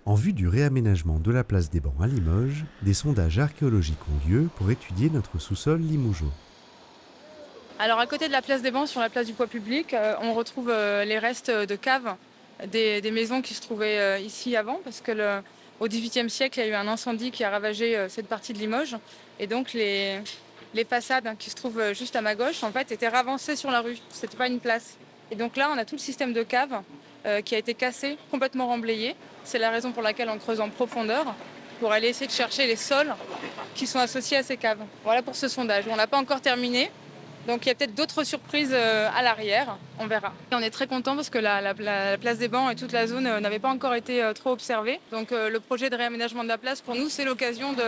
En vue du réaménagement de la place des Bancs à Limoges, des sondages archéologiques ont lieu pour étudier notre sous-sol limougeot. Alors à côté de la place des Bancs, sur la place du poids public, on retrouve les restes de caves des maisons qui se trouvaient ici avant, parce que au XVIIIe siècle, il y a eu un incendie qui a ravagé cette partie de Limoges. Et donc les façades qui se trouvent juste à ma gauche, en fait, étaient ravancées sur la rue. C'était pas une place. Et donc là, on a tout le système de caves qui a été cassé, complètement remblayé. C'est la raison pour laquelle on creuse en profondeur, pour aller essayer de chercher les sols qui sont associés à ces caves. Voilà pour ce sondage. On l'a pas encore terminé. Donc il y a peut-être d'autres surprises à l'arrière, on verra. Et on est très content parce que la place des Bancs et toute la zone n'avaient pas encore été trop observées. Donc le projet de réaménagement de la place, pour nous, c'est l'occasion de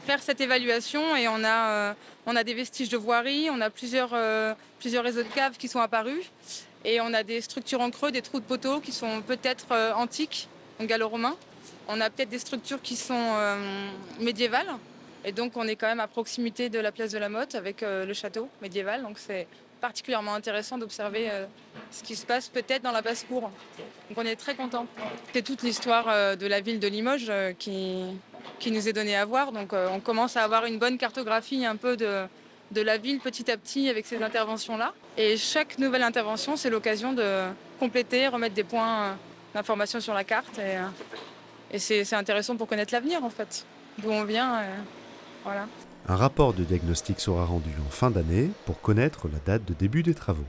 faire cette évaluation et on a des vestiges de voirie, on a plusieurs réseaux de caves qui sont apparus et on a des structures en creux, des trous de poteaux qui sont peut-être antiques, donc gallo-romains. On a peut-être des structures qui sont médiévales. Et donc on est quand même à proximité de la place de la Motte avec le château médiéval. Donc c'est particulièrement intéressant d'observer ce qui se passe peut-être dans la basse-cour. Donc on est très contents. C'est toute l'histoire de la ville de Limoges qui nous est donnée à voir. Donc on commence à avoir une bonne cartographie un peu de la ville petit à petit avec ces interventions-là. Et chaque nouvelle intervention, c'est l'occasion de compléter, remettre des points d'information sur la carte. Et c'est intéressant pour connaître l'avenir en fait, d'où on vient. Voilà. Un rapport de diagnostic sera rendu en fin d'année pour connaître la date de début des travaux.